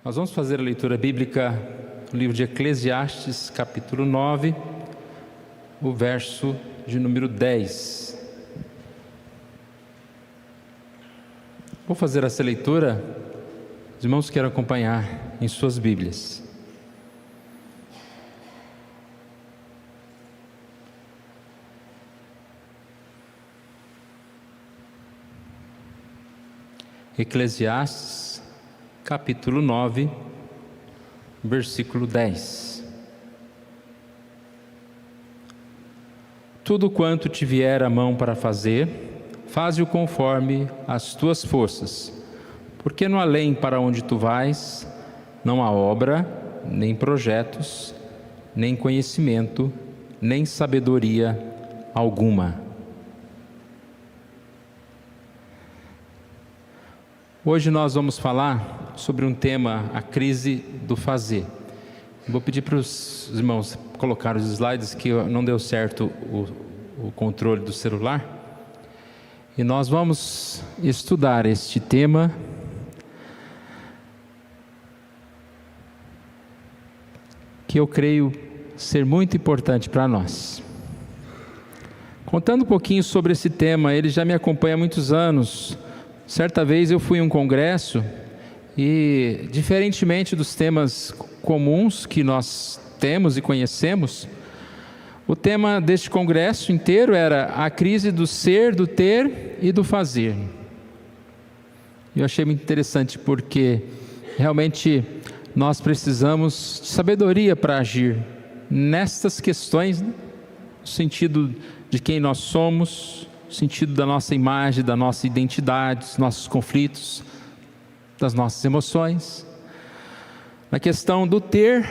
Nós vamos fazer a leitura bíblica no livro de Eclesiastes, capítulo 9, o verso de número 10. Vou fazer essa leitura, os irmãos querem acompanhar em suas Bíblias. Eclesiastes, capítulo 9, versículo 10. Tudo quanto te vier a mão para fazer, faze-o conforme as tuas forças, porque no além para onde tu vais, não há obra, nem projetos, nem conhecimento, nem sabedoria alguma. Hoje nós vamos falar sobre um tema, a crise do fazer. Vou pedir para os irmãos colocar os slides, que não deu certo o controle do celular. E nós vamos estudar este tema, que eu creio ser muito importante para nós. Contando um pouquinho sobre esse tema, ele já me acompanha há muitos anos. Certa vez eu fui a um congresso e, diferentemente dos temas comuns que nós temos e conhecemos, o tema deste congresso inteiro era a crise do ser, do ter e do fazer. Eu achei muito interessante porque realmente nós precisamos de sabedoria para agir nestas questões, né? No sentido de quem nós somos, no sentido da nossa imagem, da nossa identidade, dos nossos conflitos, das nossas emoções. Na questão do ter,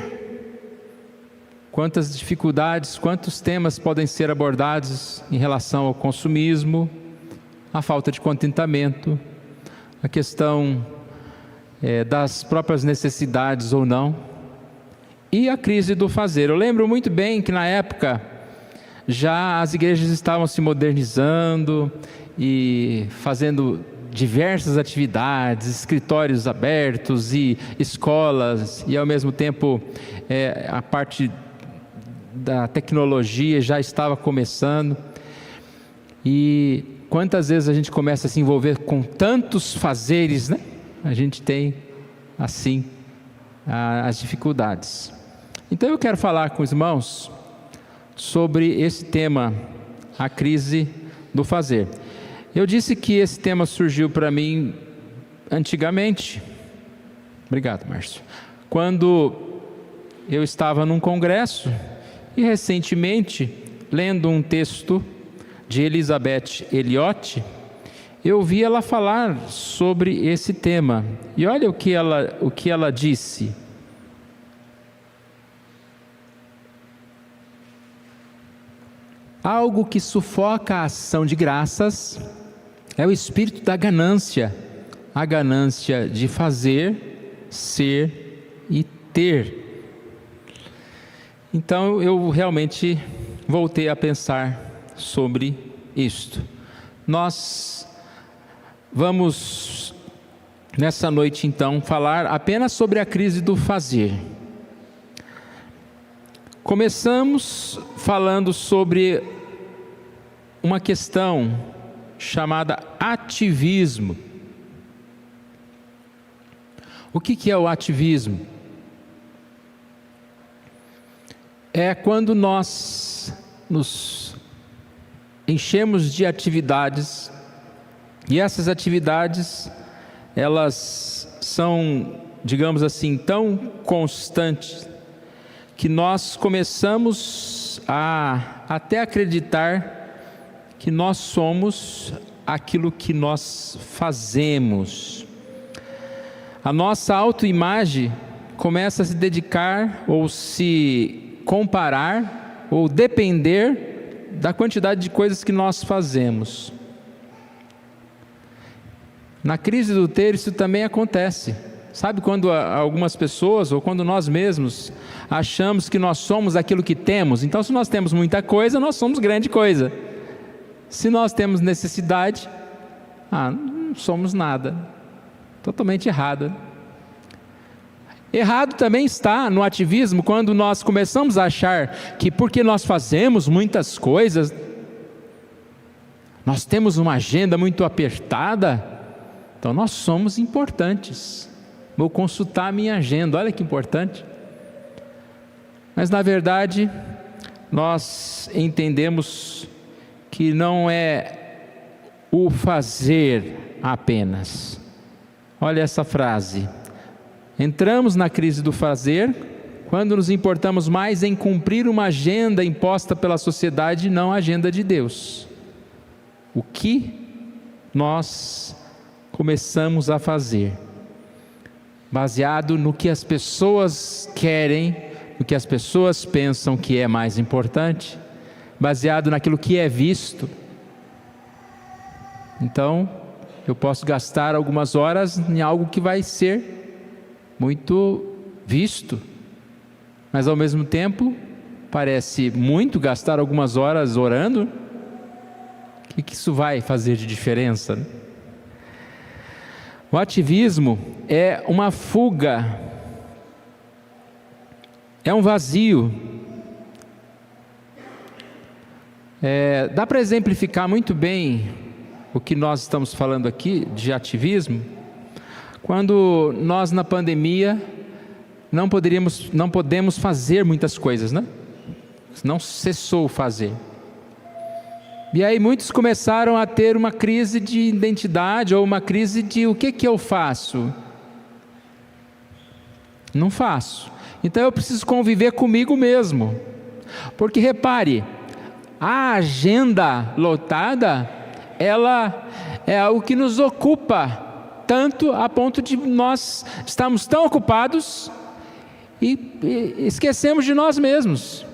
quantas dificuldades, quantos temas podem ser abordados em relação ao consumismo, a falta de contentamento, a questão das próprias necessidades ou não, e a crise do fazer. Eu lembro muito bem que na época já as igrejas estavam se modernizando e fazendo diversas atividades, escritórios abertos e escolas, e ao mesmo tempo a parte da tecnologia já estava começando. E quantas vezes a gente começa a se envolver com tantos fazeres, né? A gente tem assim as dificuldades. Então eu quero falar com os irmãos sobre esse tema, a crise do fazer. Eu disse que esse tema surgiu para mim antigamente. Obrigado, Márcio. Quando eu estava num congresso e recentemente, lendo um texto de Elisabeth Elliot, eu vi ela falar sobre esse tema. E olha o que ela disse. Algo que sufoca a ação de graças é o espírito da ganância, a ganância de fazer, ser e ter. Então eu realmente voltei a pensar sobre isto. Nós vamos nessa noite então falar apenas sobre a crise do fazer. Começamos falando sobre uma questão chamada ativismo. O que é o ativismo? É quando nós nos enchemos de atividades, e essas atividades, elas são, digamos assim, tão constantes, que nós começamos a até acreditar que nós somos aquilo que nós fazemos. A nossa autoimagem começa a se dedicar ou se comparar ou depender da quantidade de coisas que nós fazemos. Na crise do ter isso também acontece. Sabe quando algumas pessoas ou quando nós mesmos achamos que nós somos aquilo que temos? Então, se nós temos muita coisa, nós somos grande coisa. Se nós temos necessidade, não somos nada. Totalmente errada. Errado também está no ativismo quando nós começamos a achar que porque nós fazemos muitas coisas, nós temos uma agenda muito apertada, então nós somos importantes. Vou consultar a minha agenda, olha que importante. Mas na verdade, nós entendemos que não é o fazer apenas. Olha essa frase: entramos na crise do fazer quando nos importamos mais em cumprir uma agenda imposta pela sociedade e não a agenda de Deus. O que nós começamos a fazer, baseado no que as pessoas querem, no que as pessoas pensam que é mais importante, baseado naquilo que é visto. Então, eu posso gastar algumas horas em algo que vai ser muito visto, mas ao mesmo tempo, parece muito gastar algumas horas orando. O que isso vai fazer de diferença, né? O ativismo é uma fuga, é um vazio. Dá para exemplificar muito bem o que nós estamos falando aqui de ativismo, quando nós na pandemia não podemos fazer muitas coisas, né? Não cessou o fazer. E aí muitos começaram a ter uma crise de identidade, ou uma crise de o que eu faço? Não faço. Então eu preciso conviver comigo mesmo. Porque repare, a agenda lotada, ela é algo que nos ocupa, tanto a ponto de nós estarmos tão ocupados e esquecemos de nós mesmos.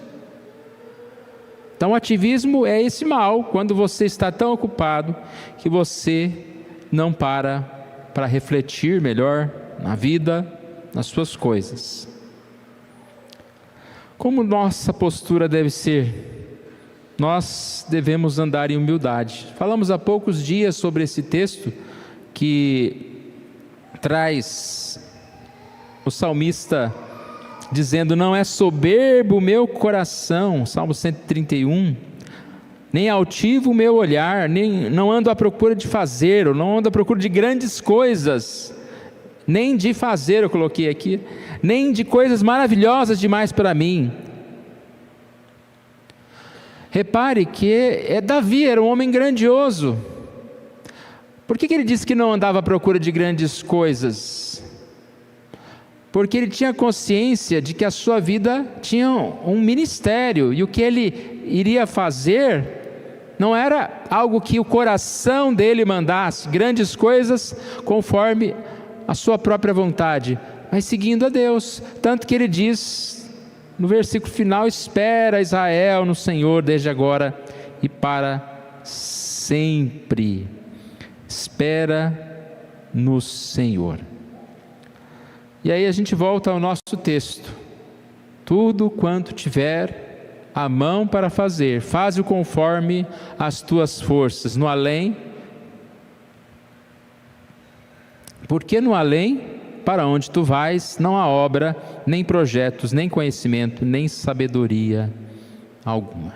Então o ativismo é esse mal, quando você está tão ocupado que você não para refletir melhor na vida, nas suas coisas. Como nossa postura deve ser? Nós devemos andar em humildade. Falamos há poucos dias sobre esse texto que traz o salmista dizendo: não é soberbo o meu coração, Salmo 131, nem altivo o meu olhar, não ando à procura de fazer, ou não ando à procura de grandes coisas, nem de fazer, eu coloquei aqui, nem de coisas maravilhosas demais para mim. Repare que Davi era um homem grandioso. Por que ele disse que não andava à procura de grandes coisas? Porque ele tinha consciência de que a sua vida tinha um ministério, e o que ele iria fazer não era algo que o coração dele mandasse, grandes coisas conforme a sua própria vontade, mas seguindo a Deus. Tanto que ele diz no versículo final: espera Israel no Senhor desde agora e para sempre. Espera no Senhor. E aí a gente volta ao nosso texto: tudo quanto tiver a mão para fazer, faze-o conforme as tuas forças, no além, porque no além, para onde tu vais, não há obra, nem projetos, nem conhecimento, nem sabedoria alguma.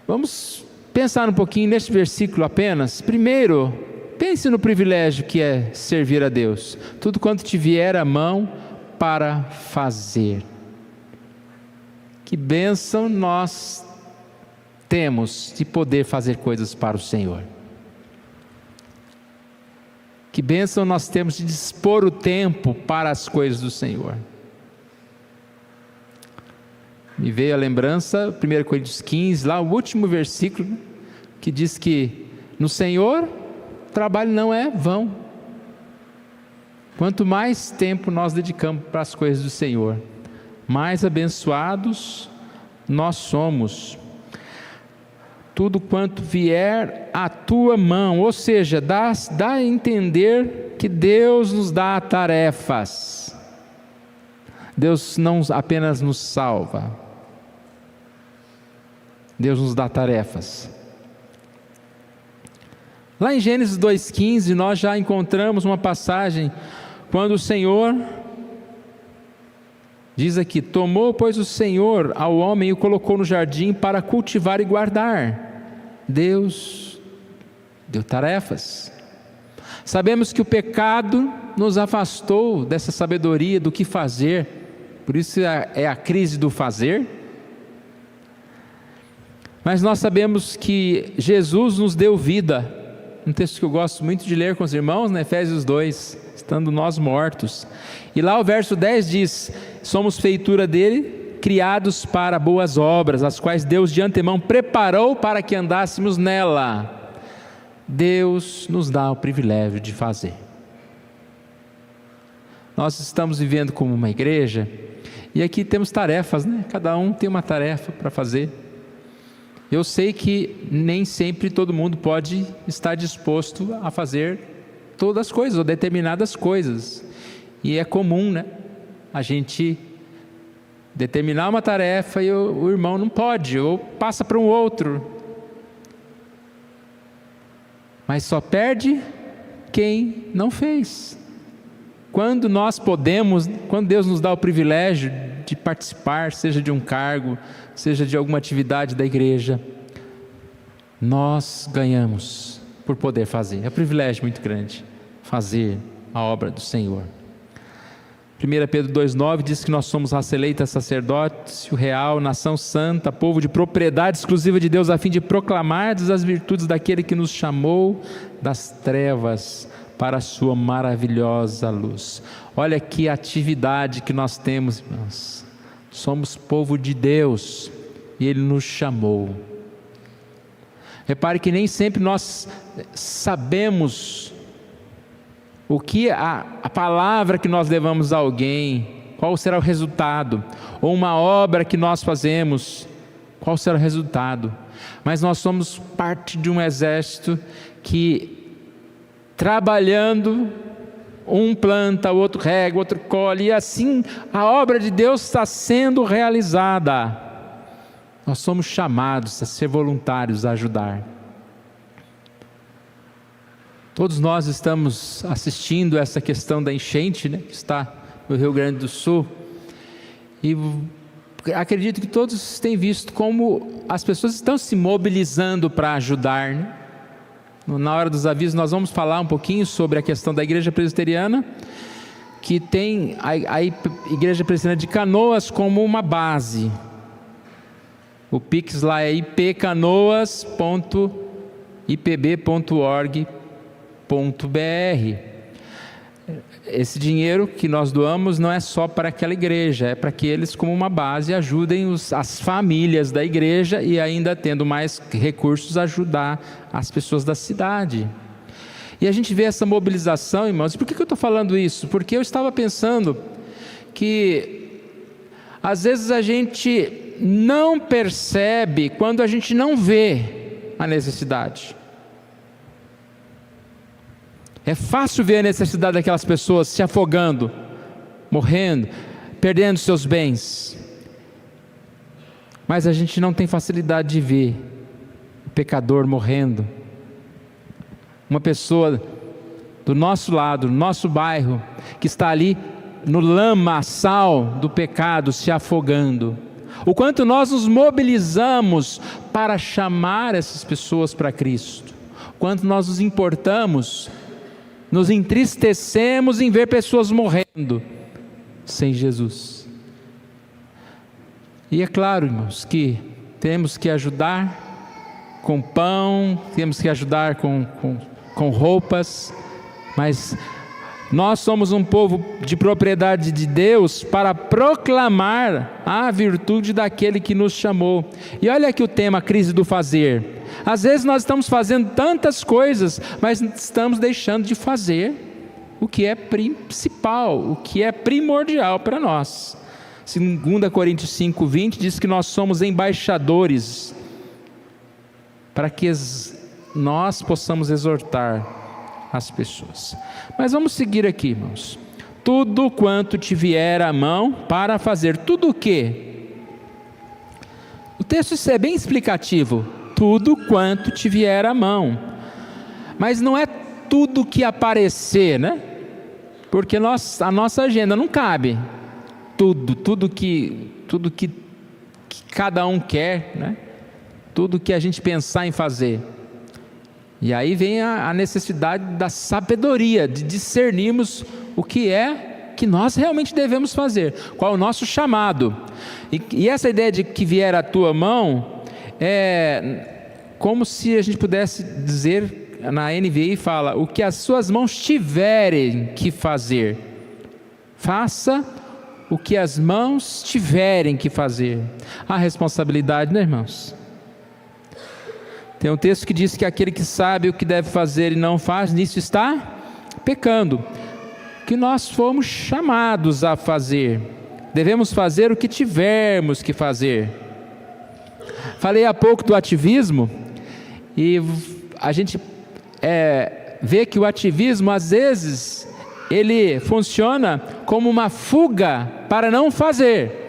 Vamos pensar um pouquinho neste versículo apenas. Primeiro, pense no privilégio que é servir a Deus. Tudo quanto te vier à mão para fazer. Que bênção nós temos de poder fazer coisas para o Senhor. Que bênção nós temos de dispor o tempo para as coisas do Senhor. Me veio a lembrança, 1 Coríntios 15, lá o último versículo, que diz que no Senhor o trabalho não é vão. Quanto mais tempo nós dedicamos para as coisas do Senhor, mais abençoados nós somos. Tudo quanto vier à tua mão, ou seja, dá a entender que Deus nos dá tarefas. Deus não apenas nos salva, Deus nos dá tarefas. Lá em Gênesis 2,15 nós já encontramos uma passagem quando o Senhor, diz aqui, tomou, pois, o Senhor ao homem e o colocou no jardim para cultivar e guardar. Deus deu tarefas. Sabemos que o pecado nos afastou dessa sabedoria do que fazer, por isso é a crise do fazer. Mas nós sabemos que Jesus nos deu vida, um texto que eu gosto muito de ler com os irmãos, né? Efésios 2, estando nós mortos. E lá o verso 10 diz, somos feitura dele, criados para boas obras, as quais Deus de antemão preparou para que andássemos nela. Deus nos dá o privilégio de fazer. Nós estamos vivendo como uma igreja, e aqui temos tarefas, né? Cada um tem uma tarefa para fazer. Eu sei que nem sempre todo mundo pode estar disposto a fazer todas as coisas, ou determinadas coisas, e é comum, né? A gente determinar uma tarefa e o irmão não pode, ou passa para um outro. Mas só perde quem não fez. Quando nós podemos, quando Deus nos dá o privilégio de participar, seja de um cargo, seja de alguma atividade da igreja, nós ganhamos por poder fazer. É um privilégio muito grande fazer a obra do Senhor. 1 Pedro 2,9 diz que nós somos raça eleita, sacerdócio real, nação santa, povo de propriedade exclusiva de Deus, a fim de proclamar as virtudes daquele que nos chamou das trevas para a sua maravilhosa luz. Olha que atividade que nós temos, irmãos. Somos povo de Deus e Ele nos chamou. Repare que nem sempre nós sabemos o que a palavra que nós levamos a alguém, qual será o resultado, ou uma obra que nós fazemos, qual será o resultado. Mas nós somos parte de um exército que, trabalhando, um planta, o outro rega, o outro colhe, e assim a obra de Deus está sendo realizada. Nós somos chamados a ser voluntários, a ajudar. Todos nós estamos assistindo essa questão da enchente, né, que está no Rio Grande do Sul, e acredito que todos têm visto como as pessoas estão se mobilizando para ajudar, né? Na hora dos avisos nós vamos falar um pouquinho sobre a questão da igreja presbiteriana, que tem a igreja presbiteriana de Canoas como uma base. O Pix lá é ipcanoas.ipb.org.br. Esse dinheiro que nós doamos não é só para aquela igreja, é para que eles, como uma base, ajudem as famílias da igreja e, ainda tendo mais recursos, ajudar as pessoas da cidade. E a gente vê essa mobilização, irmãos. E por que eu estou falando isso? Porque eu estava pensando que às vezes a gente não percebe quando a gente não vê a necessidade. É fácil ver a necessidade daquelas pessoas se afogando, morrendo, perdendo seus bens. Mas a gente não tem facilidade de ver o pecador morrendo. Uma pessoa do nosso lado, no nosso bairro, que está ali no lamaçal do pecado, se afogando. O quanto nós nos mobilizamos para chamar essas pessoas para Cristo. O quanto nós nos importamos, nos entristecemos em ver pessoas morrendo sem Jesus. E é claro, irmãos, que temos que ajudar com pão, temos que ajudar com roupas, mas nós somos um povo de propriedade de Deus para proclamar a virtude daquele que nos chamou. E olha aqui o tema, crise do fazer. Às vezes nós estamos fazendo tantas coisas, mas estamos deixando de fazer o que é principal, o que é primordial para nós. 2 Coríntios 5:20 diz que nós somos embaixadores, para que nós possamos exortar as pessoas. Mas vamos seguir aqui, irmãos. Tudo quanto te vier à mão para fazer. Tudo o quê? O texto é bem explicativo. Tudo quanto te vier à mão. Mas não é tudo que aparecer, né? Porque a nossa agenda não cabe tudo que cada um quer, né? Tudo que a gente pensar em fazer. E aí vem a necessidade da sabedoria, de discernirmos o que é que nós realmente devemos fazer, qual é o nosso chamado. E essa ideia de que vier a tua mão, é como se a gente pudesse dizer, na NVI fala, o que as suas mãos tiverem que fazer. Faça o que as mãos tiverem que fazer. A responsabilidade, né, irmãos? Tem um texto que diz que aquele que sabe o que deve fazer e não faz, nisso está pecando. Que nós fomos chamados a fazer. Devemos fazer o que tivermos que fazer. Falei há pouco do ativismo, e a gente vê que o ativismo, às vezes, ele funciona como uma fuga para não fazer.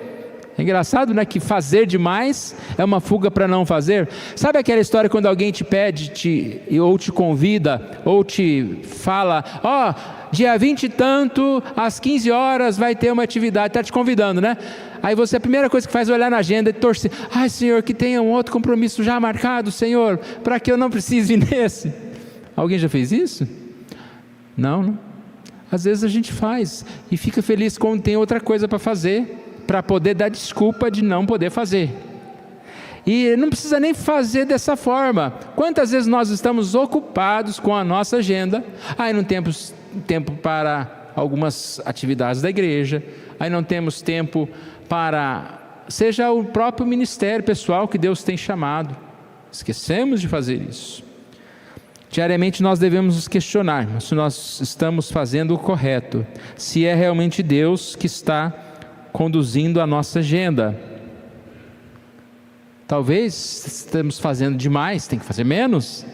É engraçado, né, que fazer demais é uma fuga para não fazer. Sabe aquela história quando alguém te pede, ou te convida, ou te fala, dia 20 e tanto, às 15 horas vai ter uma atividade, está te convidando, né? Aí você, a primeira coisa que faz é olhar na agenda e torcer, ai Senhor, que tenha um outro compromisso já marcado, Senhor, para que eu não precise ir nesse. Alguém já fez isso? Não? Às vezes a gente faz, e fica feliz quando tem outra coisa para fazer, para poder dar desculpa de não poder fazer. E não precisa nem fazer dessa forma. Quantas vezes nós estamos ocupados com a nossa agenda, aí não temos tempo para algumas atividades da igreja, aí não temos tempo para, seja o próprio ministério pessoal que Deus tem chamado, esquecemos de fazer isso. Diariamente nós devemos nos questionar se nós estamos fazendo o correto, se é realmente Deus que está conduzindo a nossa agenda. Talvez estamos fazendo demais, tem que fazer menos.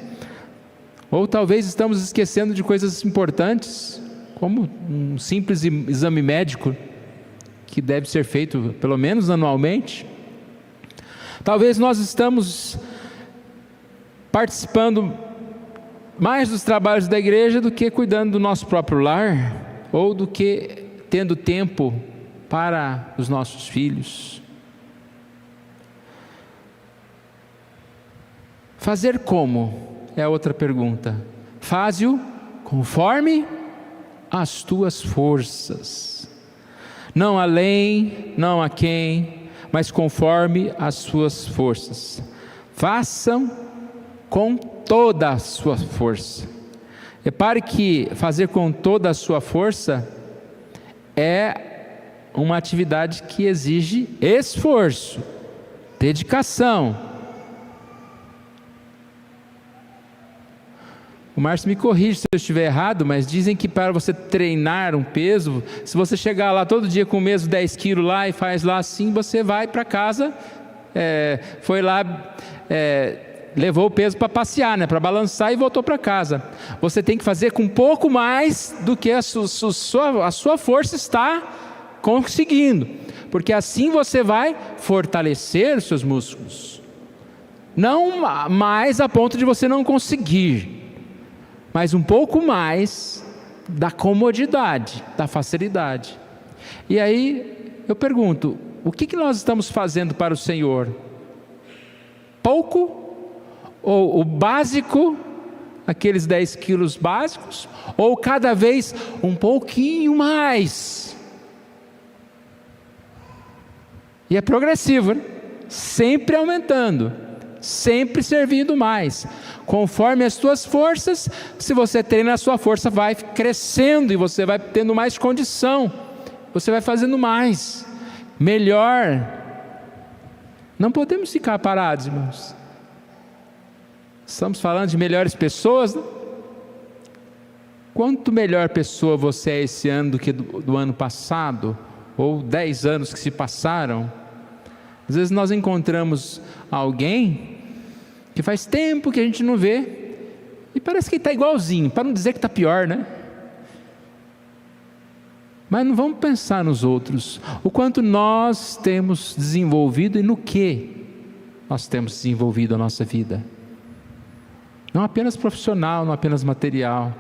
Ou talvez estamos esquecendo de coisas importantes, como um simples exame médico, que deve ser feito pelo menos anualmente. Talvez nós estamos participando mais dos trabalhos da igreja do que cuidando do nosso próprio lar, ou do que tendo tempo para os nossos filhos. Fazer como? É a outra pergunta. Faze-o conforme as tuas forças. Não além, não a quem, mas conforme as suas forças. Façam com toda a sua força. Repare que fazer com toda a sua força é uma atividade que exige esforço, dedicação. O Márcio me corrige se eu estiver errado, mas dizem que para você treinar um peso, se você chegar lá todo dia com o mesmo 10 quilos lá e faz lá assim, você vai para casa, foi lá, levou o peso para passear, né, para balançar e voltou para casa. Você tem que fazer com um pouco mais do que a sua força está conseguindo, porque assim você vai fortalecer os seus músculos, não mais a ponto de você não conseguir, mas um pouco mais da comodidade, da facilidade. E aí eu pergunto, o que nós estamos fazendo para o Senhor? Pouco? Ou o básico, aqueles 10 quilos básicos? Ou cada vez um pouquinho mais? E é progressivo, né? Sempre aumentando, sempre servindo mais, conforme as tuas forças. Se você treina, a sua força vai crescendo e você vai tendo mais condição, você vai fazendo mais, melhor. Não podemos ficar parados, irmãos. Estamos falando de melhores pessoas, né? Quanto melhor pessoa você é esse ano do que do ano passado, ou 10 anos que se passaram? Às vezes nós encontramos alguém que faz tempo que a gente não vê, e parece que está igualzinho, para não dizer que está pior, né? Mas não vamos pensar nos outros, o quanto nós temos desenvolvido e no que nós temos desenvolvido a nossa vida. Não apenas profissional, não apenas material,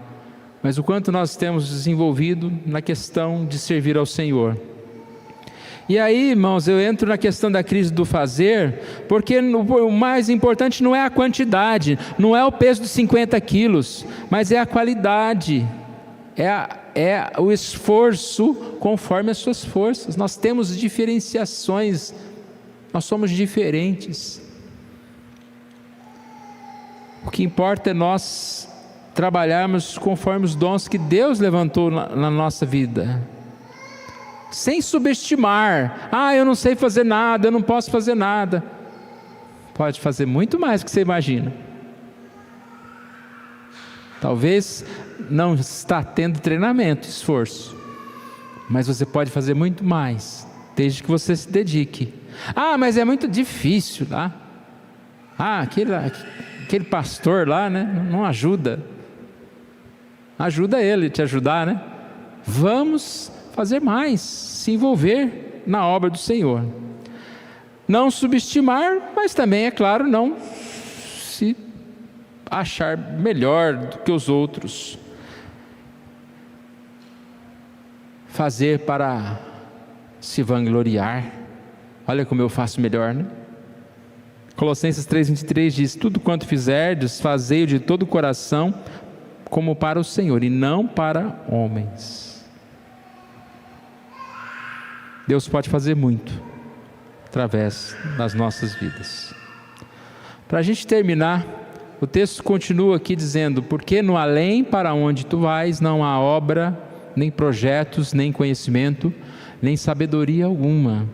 mas o quanto nós temos desenvolvido na questão de servir ao Senhor. E aí, irmãos, eu entro na questão da crise do fazer, porque o mais importante não é a quantidade, não é o peso de 50 quilos, mas é a qualidade, é o esforço conforme as suas forças. Nós temos diferenciações, nós somos diferentes. O que importa é nós trabalharmos conforme os dons que Deus levantou na nossa vida, sem subestimar. Eu não sei fazer nada, eu não posso fazer nada. Pode fazer muito mais do que você imagina. Talvez não está tendo treinamento, esforço, mas você pode fazer muito mais, desde que você se dedique. Mas é muito difícil lá. Aquele pastor lá, né, não ajuda. Ajuda ele a te ajudar, né? Vamos fazer mais, se envolver na obra do Senhor. Não subestimar, mas também, é claro, não se achar melhor do que os outros. Fazer para se vangloriar. Olha como eu faço melhor, né? Colossenses 3,23 diz: tudo quanto fizerdes, fazei-o de todo o coração, como para o Senhor, e não para homens. Deus pode fazer muito através das nossas vidas. Para a gente terminar, o texto continua aqui dizendo: porque no além para onde tu vais não há obra, nem projetos, nem conhecimento, nem sabedoria alguma.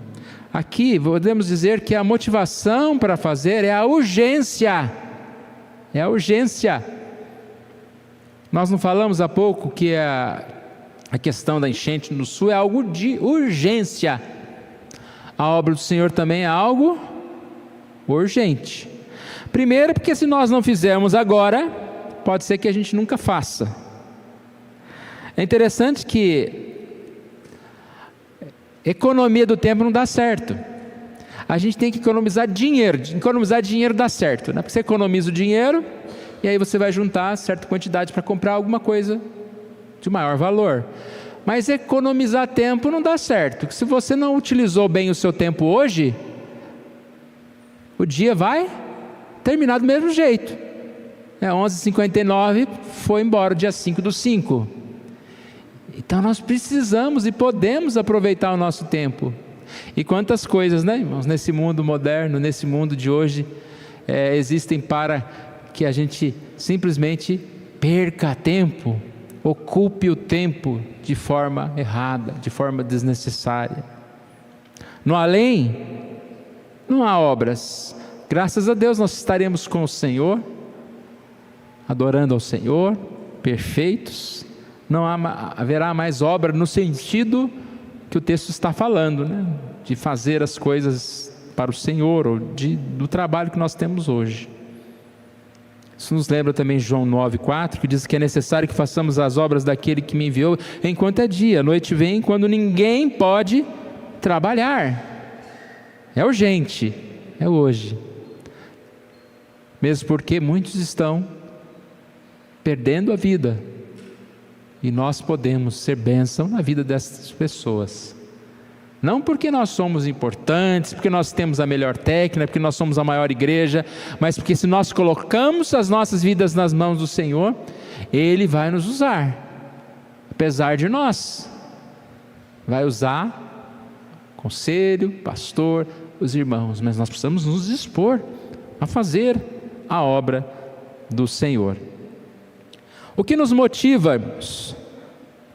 Aqui podemos dizer que a motivação para fazer é a urgência. É a urgência. Nós não falamos há pouco que a questão da enchente no sul é algo de urgência. A obra do Senhor também é algo urgente. Primeiro, porque se nós não fizermos agora, pode ser que a gente nunca faça. É interessante que economia do tempo não dá certo. A gente tem que economizar dinheiro. Economizar dinheiro dá certo, né? Porque você economiza o dinheiro e aí você vai juntar certa quantidade para comprar alguma coisa de maior valor. Mas economizar tempo não dá certo, porque se você não utilizou bem o seu tempo hoje, o dia vai terminar do mesmo jeito. 11h59, foi embora, dia 5/5. Então nós precisamos e podemos aproveitar o nosso tempo. E quantas coisas, né, irmãos, nesse mundo moderno, nesse mundo de hoje, existem para que a gente simplesmente perca tempo, ocupe o tempo de forma errada, de forma desnecessária. No além, não há obras. Graças a Deus nós estaremos com o Senhor, adorando ao Senhor, perfeitos. Não haverá mais obra no sentido que o texto está falando, né? De fazer as coisas para o Senhor, ou do trabalho que nós temos hoje. Isso nos lembra também João 9,4, que diz que é necessário que façamos as obras daquele que me enviou, enquanto é dia. A noite vem quando ninguém pode trabalhar. É urgente, é hoje. Mesmo porque muitos estão perdendo a vida, e nós podemos ser bênção na vida dessas pessoas. Não porque nós somos importantes, porque nós temos a melhor técnica, porque nós somos a maior igreja, mas porque se nós colocamos as nossas vidas nas mãos do Senhor, Ele vai nos usar, apesar de nós. Vai usar conselho, pastor, os irmãos, mas nós precisamos nos dispor a fazer a obra do Senhor. O que nos motiva, irmãos?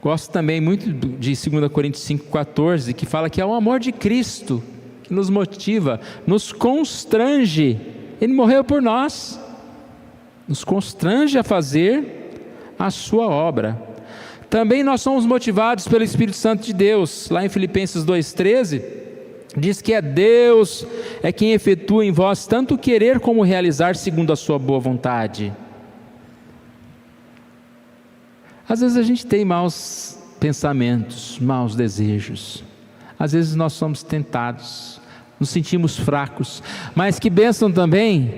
Gosto também muito de 2 Coríntios 5,14, que fala que é o amor de Cristo que nos motiva, nos constrange. Ele morreu por nós, nos constrange a fazer a sua obra. Também nós somos motivados pelo Espírito Santo de Deus. Lá em Filipenses 2,13, diz que é Deus quem efetua em vós tanto o querer como o realizar segundo a sua boa vontade. Às vezes a gente tem maus pensamentos, maus desejos. Às vezes nós somos tentados, nos sentimos fracos. Mas que bênção também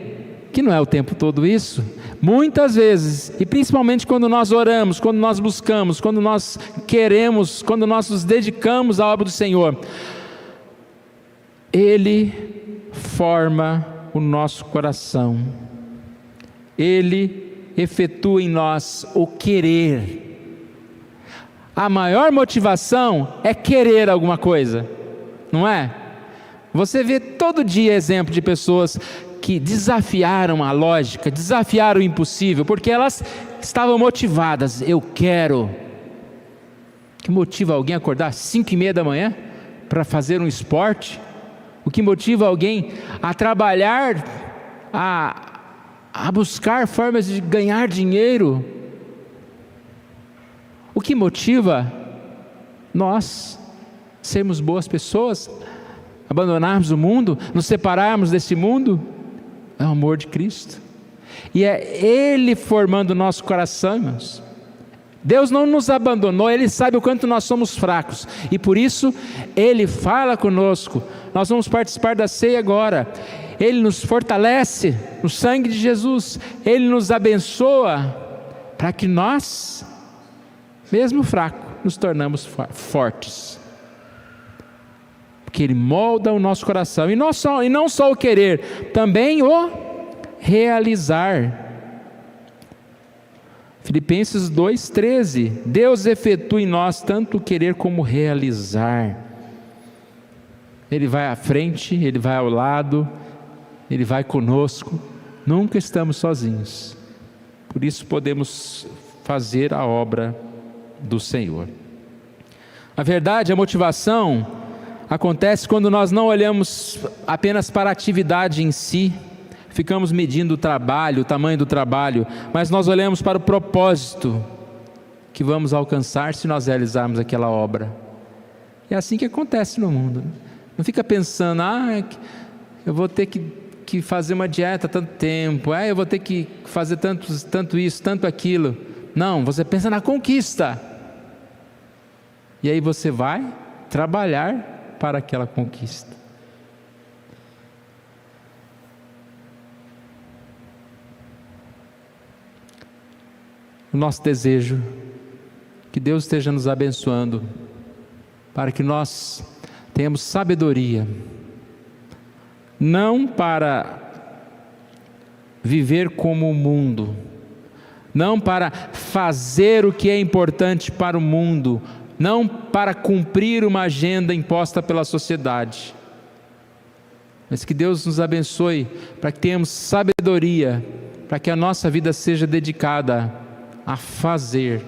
que não é o tempo todo isso, muitas vezes, e principalmente quando nós oramos, quando nós buscamos, quando nós queremos, quando nós nos dedicamos à obra do Senhor, Ele forma o nosso coração, Ele efetua em nós o querer. A maior motivação é querer alguma coisa, não é? Você vê todo dia exemplo de pessoas que desafiaram a lógica, desafiaram o impossível, porque elas estavam motivadas. Eu quero. O que motiva alguém a acordar às 5:30 da manhã para fazer um esporte? O que motiva alguém a trabalhar, a buscar formas de ganhar dinheiro? O que motiva nós sermos boas pessoas, abandonarmos o mundo, nos separarmos desse mundo? É o amor de Cristo, e é Ele formando o nosso coração, irmãos. Deus não nos abandonou, Ele sabe o quanto nós somos fracos, e por isso Ele fala conosco. Nós vamos participar da ceia agora. Ele nos fortalece no sangue de Jesus, Ele nos abençoa, para que nós, mesmo fracos, nos tornamos fortes, porque Ele molda o nosso coração, e não só o querer, também o realizar. Filipenses 2:13, Deus efetua em nós tanto o querer como o realizar. Ele vai à frente, Ele vai ao lado, Ele vai conosco, nunca estamos sozinhos, por isso podemos fazer a obra do Senhor. A verdade, a motivação acontece quando nós não olhamos apenas para a atividade em si, ficamos medindo o trabalho, o tamanho do trabalho, mas nós olhamos para o propósito que vamos alcançar se nós realizarmos aquela obra. É assim que acontece no mundo. Não fica pensando, eu vou ter que fazer uma dieta tanto tempo, eu vou ter que fazer tanto isso, tanto aquilo. Não, você pensa na conquista, e aí você vai trabalhar para aquela conquista. O nosso desejo, que Deus esteja nos abençoando, para que nós tenhamos sabedoria, não para viver como o mundo, não para fazer o que é importante para o mundo, não para cumprir uma agenda imposta pela sociedade, mas que Deus nos abençoe para que tenhamos sabedoria, para que a nossa vida seja dedicada a fazer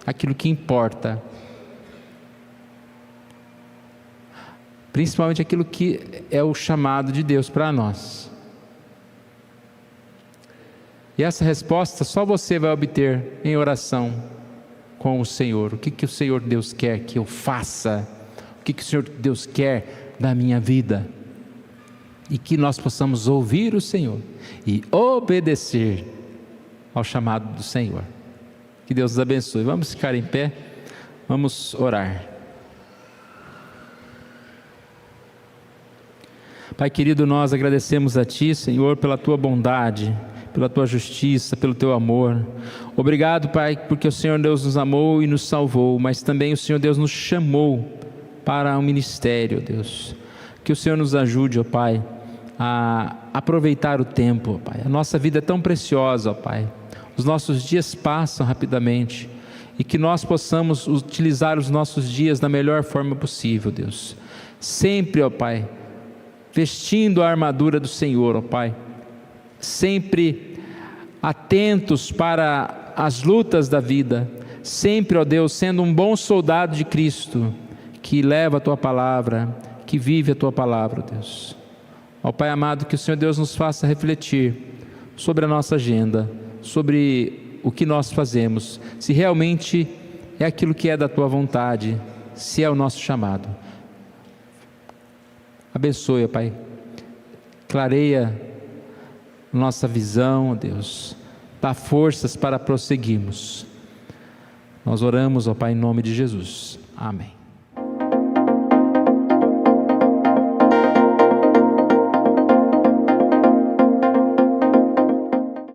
aquilo que importa, principalmente aquilo que é o chamado de Deus para nós. E essa resposta só você vai obter em oração com o Senhor. O que o Senhor Deus quer que eu faça? O que o Senhor Deus quer da minha vida? E que nós possamos ouvir o Senhor e obedecer ao chamado do Senhor. Que Deus nos abençoe. Vamos ficar em pé, vamos orar. Pai querido, nós agradecemos a Ti, Senhor, pela Tua bondade, pela Tua justiça, pelo Teu amor. Obrigado, Pai, porque o Senhor Deus nos amou e nos salvou, mas também o Senhor Deus nos chamou para um ministério, Deus. Que o Senhor nos ajude, ó Pai, a aproveitar o tempo, ó Pai. A nossa vida é tão preciosa, ó Pai. Os nossos dias passam rapidamente, e que nós possamos utilizar os nossos dias da melhor forma possível, Deus. Sempre, ó Pai, vestindo a armadura do Senhor, ó Pai. Sempre atentos para as lutas da vida. Sempre, ó Deus, sendo um bom soldado de Cristo, que leva a Tua palavra, que vive a Tua palavra, Deus. Ó Pai amado, que o Senhor Deus nos faça refletir sobre a nossa agenda, sobre o que nós fazemos, se realmente é aquilo que é da Tua vontade, se é o nosso chamado. Abençoe, ó Pai, clareia nossa visão, ó Deus, dá forças para prosseguirmos. Nós oramos, ó Pai, em nome de Jesus. Amém.